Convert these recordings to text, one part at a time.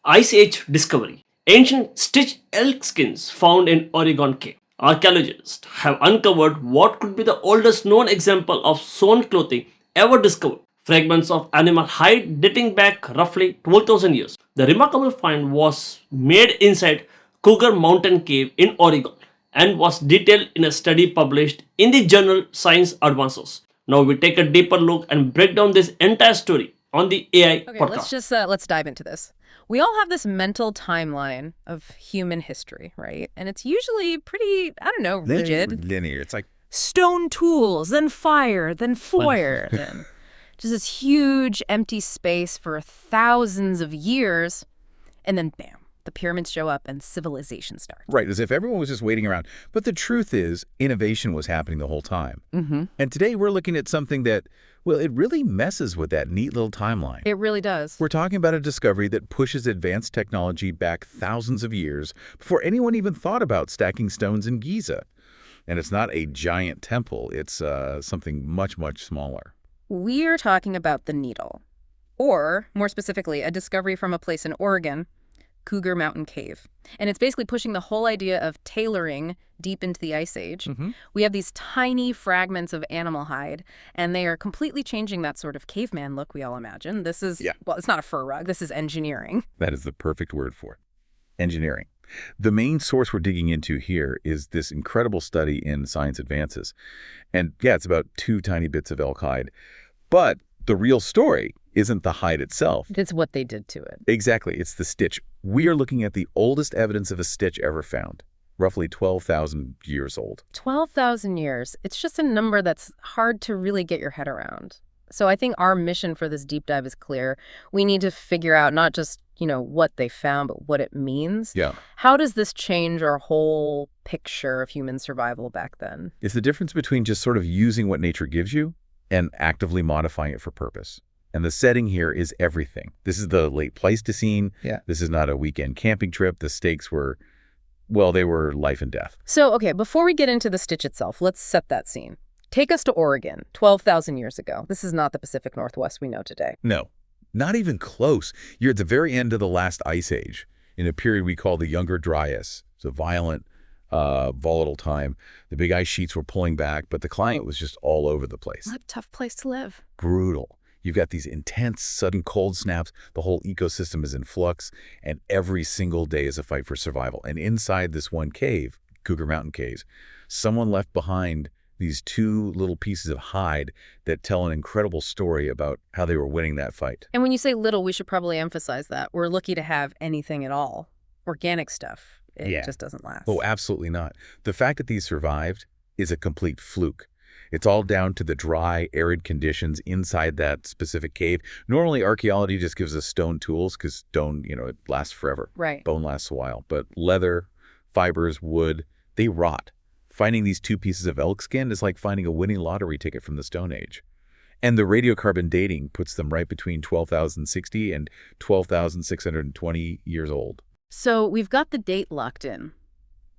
Ice Age discovery. Ancient stitched elk skins found in Oregon cave. Archaeologists have uncovered what could be the oldest known example of sewn clothing ever discovered. Fragments of animal hide dating back roughly 12,000 years. The remarkable find was made inside Cougar Mountain Cave in Oregon and was detailed in a study published in the journal Science Advances. Now we take a deeper look and break down this entire story on the AI Okay, podcast. let's dive into this. We all have this mental timeline of human history, right? And it's usually pretty, I don't know, rigid. Linear. It's like, Stone tools, then fire, then fire, then just this huge empty space for thousands of years, and then bam, the pyramids show up and civilization starts. right, as if everyone was just waiting around. But the truth is, innovation was happening the whole time. And today we're looking at something that, well, it really messes with that neat little timeline. It really does. We're talking about a discovery that pushes advanced technology back thousands of years before anyone even thought about stacking stones in Giza. And it's not a giant temple. It's something much, much smaller. We're talking about the needle, or more specifically, a discovery from a place in Oregon, Cougar Mountain Cave. And it's basically pushing the whole idea of tailoring deep into the Ice Age. We have these tiny fragments of animal hide, and they are completely changing that sort of caveman look we all imagine. This is, well, it's not a fur rug. This is engineering. That is the perfect word for it. Engineering. The main source we're digging into here is this incredible study in Science Advances. And yeah, it's about 2 tiny bits of elk hide. But the real story isn't the hide itself. It's what they did to it. Exactly. It's the stitch. We are looking at the oldest evidence of a stitch ever found, roughly 12,000 years old. 12,000 years. It's just a number that's hard to really get your head around. So I think our mission for this deep dive is clear. We need to figure out not just, what they found, but what it means. Yeah. How does this change our whole picture of human survival back then? It's the difference between just sort of using what nature gives you and actively modifying it for purpose. And the setting here is everything. This is the late Pleistocene. Yeah. This is not a weekend camping trip. The stakes were, well, they were life and death. So, okay, before we get into the stitch itself, let's set that scene. Take us to Oregon, 12,000 years ago. This is not the Pacific Northwest we know today. No, not even close. You're at the very end of the last ice age, in a period we call the Younger Dryas. It's a violent, volatile time. The big ice sheets were pulling back, but the climate was just all over the place. What a tough place to live. Brutal. You've got these intense, sudden cold snaps. The whole ecosystem is in flux, and every single day is a fight for survival. And inside this one cave, Cougar Mountain Caves, someone left behind these 2 little pieces of hide that tell an incredible story about how they were winning that fight. And when you say little, we should probably emphasize that. We're lucky to have anything at all. Organic stuff. It just doesn't last. Oh, absolutely not. The fact that these survived is a complete fluke. It's all down to the dry, arid conditions inside that specific cave. Normally, archaeology just gives us stone tools because stone, it lasts forever. Right. Bone lasts a while. But leather, fibers, wood, they rot. Finding these 2 pieces of elk skin is like finding a winning lottery ticket from the Stone Age. And the radiocarbon dating puts them right between 12,060 and 12,620 years old. So we've got the date locked in.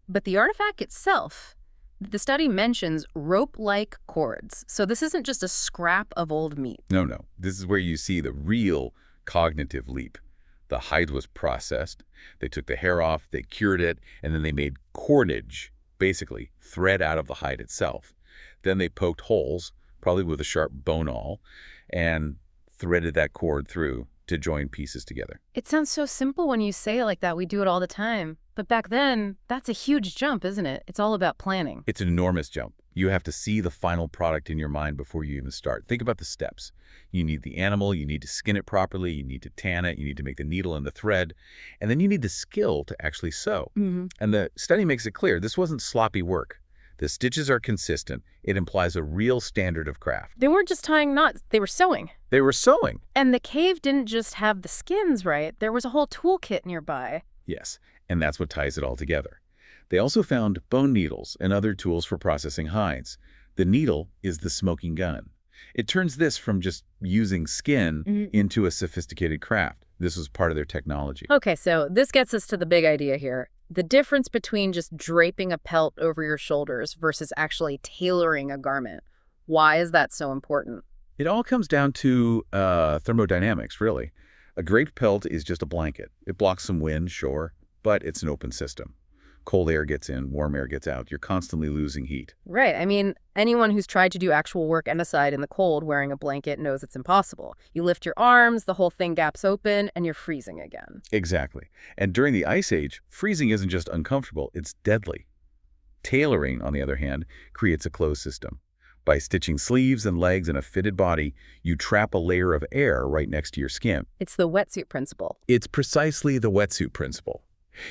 But the artifact itself, the study mentions rope-like cords. So this isn't just a scrap of old meat. No. This is where you see the real cognitive leap. The hide was processed. They took the hair off, they cured it, and then they made cordage, basically thread out of the hide itself. Then they poked holes, probably with a sharp bone awl, and threaded that cord through to join pieces together. It sounds so simple when you say it like that. We do it all the time. But back then, that's a huge jump, isn't it? It's all about planning. It's an enormous jump. You have to see the final product in your mind before you even start. Think about the steps. You need the animal, you need to skin it properly, you need to tan it, you need to make the needle and the thread, and then you need the skill to actually sew. And the study makes it clear this wasn't sloppy work. The stitches are consistent. It implies a real standard of craft. They weren't just tying knots, they were sewing. They were sewing. And the cave didn't just have the skins, right? There was a whole toolkit nearby. Yes, and that's what ties it all together. They also found bone needles and other tools for processing hides. The needle is the smoking gun. It turns this from just using skin into a sophisticated craft. This was part of their technology. Okay, so this gets us to the big idea here. The difference between just draping a pelt over your shoulders versus actually tailoring a garment. Why is that so important? It all comes down to thermodynamics, really. A draped pelt is just a blanket. It blocks some wind, sure, but it's an open system. Cold air gets in, warm air gets out. You're constantly losing heat. Right. I mean, anyone who's tried to do actual work inside in the cold wearing a blanket knows it's impossible. You lift your arms, the whole thing gaps open, and you're freezing again. Exactly. And during the Ice Age, freezing isn't just uncomfortable, it's deadly. Tailoring, on the other hand, creates a closed system. By stitching sleeves and legs in a fitted body, you trap a layer of air right next to your skin. It's the wetsuit principle. It's precisely the wetsuit principle.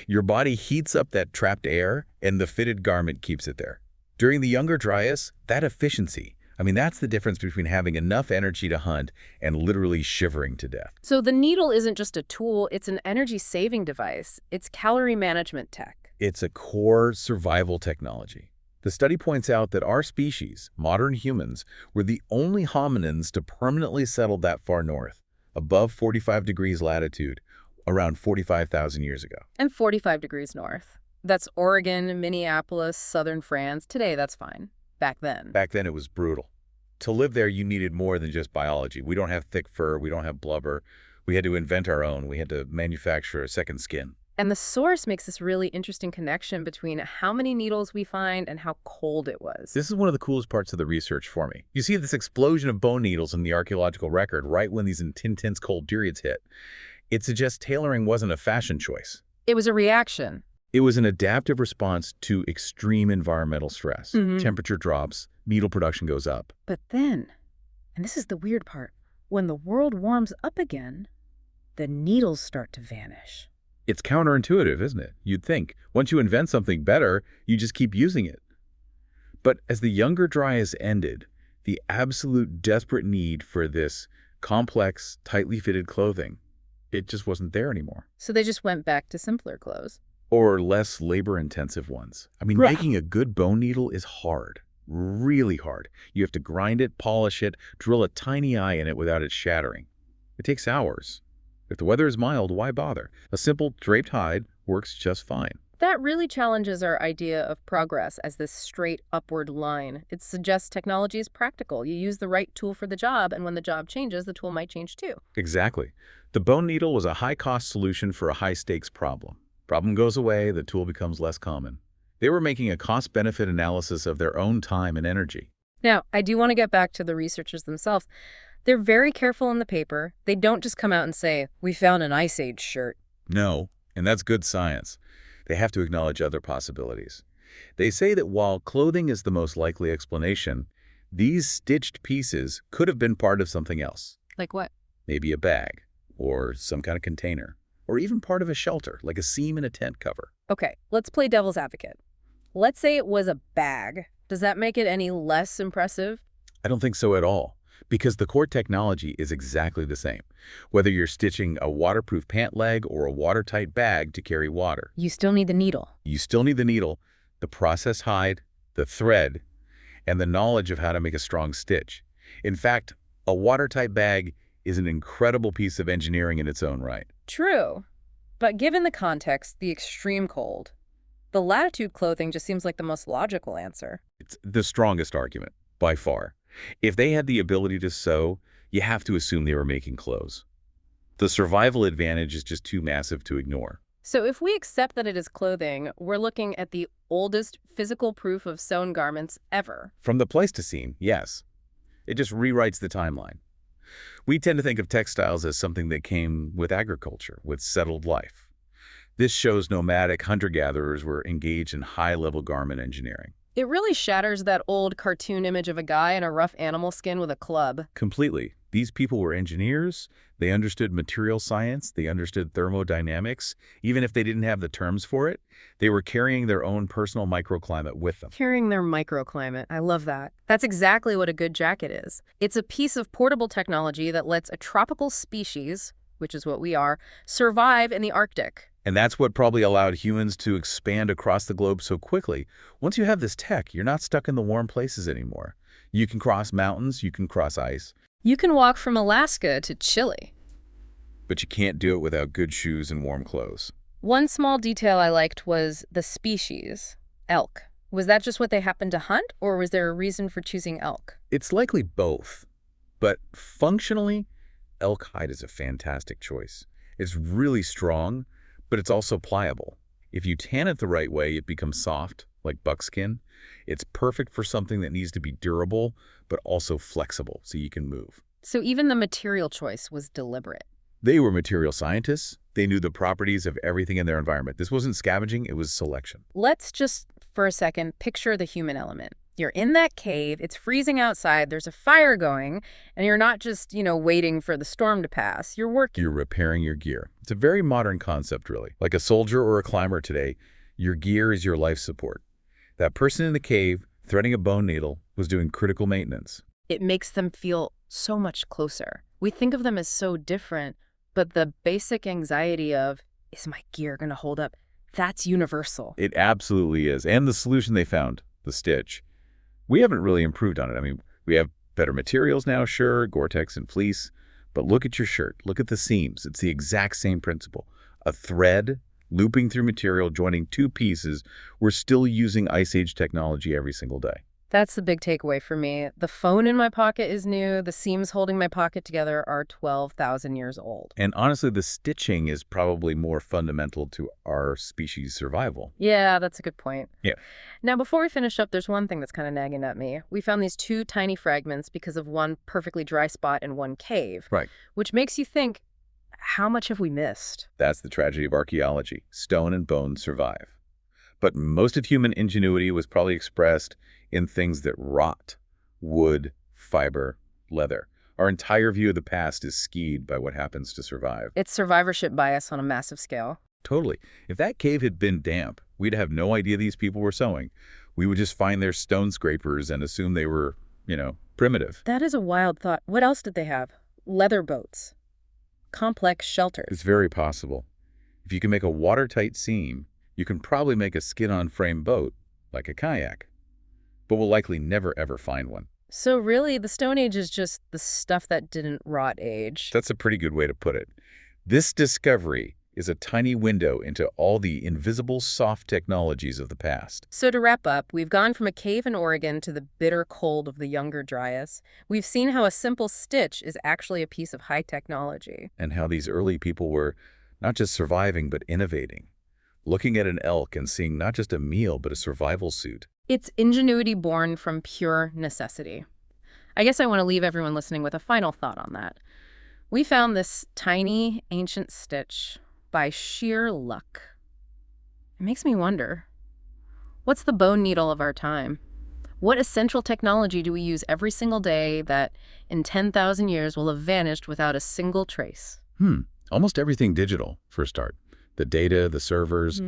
Your body heats up that trapped air, and the fitted garment keeps it there. During the Younger Dryas, that efficiency, that's the difference between having enough energy to hunt and literally shivering to death. So the needle isn't just a tool, it's an energy-saving device. It's calorie management tech. It's a core survival technology. The study points out that our species, modern humans, were the only hominins to permanently settle that far north, above 45 degrees latitude, around 45,000 years ago. And 45 degrees north. That's Oregon, Minneapolis, southern France. Today, that's fine. Back then. Back then, it was brutal. To live there, you needed more than just biology. We don't have thick fur. We don't have blubber. We had to invent our own. We had to manufacture a second skin. And the source makes this really interesting connection between how many needles we find and how cold it was. This is one of the coolest parts of the research for me. You see this explosion of bone needles in the archaeological record right when these intense cold periods hit. It suggests tailoring wasn't a fashion choice. It was a reaction. It was an adaptive response to extreme environmental stress. Temperature drops, needle production goes up. But then, and this is the weird part, when the world warms up again, the needles start to vanish. It's counterintuitive, isn't it? You'd think, once you invent something better, you just keep using it. But as the Younger Dryas ended, the absolute desperate need for this complex, tightly fitted clothing, it just wasn't there anymore. So they just went back to simpler clothes. Or less labor-intensive ones. Making a good bone needle is hard, really hard. You have to grind it, polish it, drill a tiny eye in it without it shattering. It takes hours. If the weather is mild, why bother? A simple draped hide works just fine. That really challenges our idea of progress as this straight upward line. It suggests technology is practical. You use the right tool for the job, and when the job changes, the tool might change too. Exactly. The bone needle was a high-cost solution for a high-stakes problem. Problem goes away, the tool becomes less common. They were making a cost-benefit analysis of their own time and energy. Now, I do want to get back to the researchers themselves. They're very careful in the paper. They don't just come out and say, we found an Ice Age shirt. No, and that's good science. They have to acknowledge other possibilities. They say that while clothing is the most likely explanation, these stitched pieces could have been part of something else. Like what? Maybe a bag, or some kind of container, or even part of a shelter, like a seam in a tent cover. Okay, let's play devil's advocate. Let's say it was a bag. Does that make it any less impressive? I don't think so at all, because the core technology is exactly the same, whether you're stitching a waterproof pant leg or a watertight bag to carry water. You still need the needle. You still need the needle, the process hide, the thread, and the knowledge of how to make a strong stitch. In fact, a watertight bag is an incredible piece of engineering in its own right. True. But given the context, the extreme cold, the latitude clothing just seems like the most logical answer. It's the strongest argument, by far. If they had the ability to sew, you have to assume they were making clothes. The survival advantage is just too massive to ignore. So if we accept that it is clothing, we're looking at the oldest physical proof of sewn garments ever. From the Pleistocene, yes. It just rewrites the timeline. We tend to think of textiles as something that came with agriculture, with settled life. This shows nomadic hunter-gatherers were engaged in high-level garment engineering. It really shatters that old cartoon image of a guy in a rough animal skin with a club. Completely. These people were engineers. They understood material science. They understood thermodynamics. Even if they didn't have the terms for it, they were carrying their own personal microclimate with them. Carrying their microclimate. I love that. That's exactly what a good jacket is. It's a piece of portable technology that lets a tropical species, which is what we are, survive in the Arctic. And that's what probably allowed humans to expand across the globe so quickly. Once you have this tech, you're not stuck in the warm places anymore. You can cross mountains, you can cross ice. You can walk from Alaska to Chile. But you can't do it without good shoes and warm clothes. One small detail I liked was the species, elk. Was that just what they happened to hunt, or was there a reason for choosing elk? It's likely both. But functionally, elk hide is a fantastic choice. It's really strong, but it's also pliable. If you tan it the right way, it becomes soft, like buckskin. It's perfect for something that needs to be durable, but also flexible, so you can move. So even the material choice was deliberate. They were material scientists. They knew the properties of everything in their environment. This wasn't scavenging, it was selection. Let's just, for a second, picture the human element. You're in that cave, it's freezing outside, there's a fire going, and you're not just, waiting for the storm to pass. You're working. You're repairing your gear. It's a very modern concept, really. Like a soldier or a climber today, your gear is your life support. That person in the cave, threading a bone needle, was doing critical maintenance. It makes them feel so much closer. We think of them as so different, but the basic anxiety of, is my gear going to hold up? That's universal. It absolutely is. And the solution they found, the stitch. We haven't really improved on it. I mean, we have better materials now, sure, Gore-Tex and fleece, but look at your shirt. Look at the seams. It's the exact same principle. A thread looping through material, joining two pieces. We're still using Ice Age technology every single day. That's the big takeaway for me. The phone in my pocket is new. The seams holding my pocket together are 12,000 years old. And honestly, the stitching is probably more fundamental to our species' survival. Yeah, that's a good point. Yeah. Now, before we finish up, there's one thing that's kind of nagging at me. We found these two tiny fragments because of one perfectly dry spot in one cave. Right. Which makes you think, how much have we missed? That's the tragedy of archaeology. Stone and bone survive. But most of human ingenuity was probably expressed in things that rot: wood, fiber, leather. Our entire view of the past is skewed by what happens to survive. It's survivorship bias on a massive scale. Totally. If that cave had been damp, we'd have no idea these people were sewing. We would just find their stone scrapers and assume they were, primitive. That is a wild thought. What else did they have? Leather boats. Complex shelters. It's very possible. If you can make a watertight seam, you can probably make a skin-on-frame boat, like a kayak. But we'll likely never ever find one. So really, the Stone Age is just the stuff that didn't rot age. That's a pretty good way to put it. This discovery is a tiny window into all the invisible soft technologies of the past. So to wrap up, we've gone from a cave in Oregon to the bitter cold of the Younger Dryas. We've seen how a simple stitch is actually a piece of high technology. And how these early people were not just surviving, but innovating. Looking at an elk and seeing not just a meal, but a survival suit. It's ingenuity born from pure necessity. I guess I want to leave everyone listening with a final thought on that. We found this tiny, ancient stitch by sheer luck. It makes me wonder, what's the bone needle of our time? What essential technology do we use every single day that in 10,000 years will have vanished without a single trace? Almost everything digital, for a start. The data, the servers,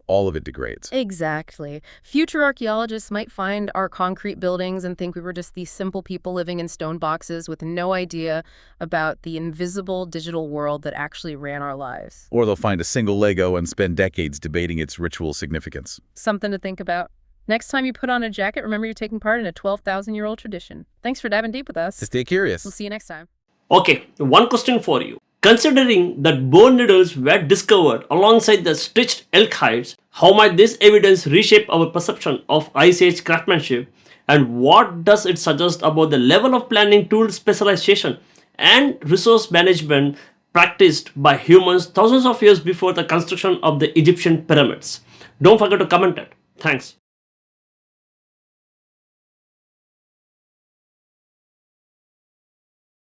all of it degrades. Exactly. Future archaeologists might find our concrete buildings and think we were just these simple people living in stone boxes with no idea about the invisible digital world that actually ran our lives. Or they'll find a single Lego and spend decades debating its ritual significance. Something to think about. Next time you put on a jacket, remember you're taking part in a 12,000-year-old tradition. Thanks for diving deep with us. Stay curious. We'll see you next time. Okay, one question for you. Considering that bone needles were discovered alongside the stitched elk hides, how might this evidence reshape our perception of Ice Age craftsmanship? And what does it suggest about the level of planning, tool specialization, and resource management practiced by humans thousands of years before the construction of the Egyptian pyramids? Don't forget to comment it. Thanks.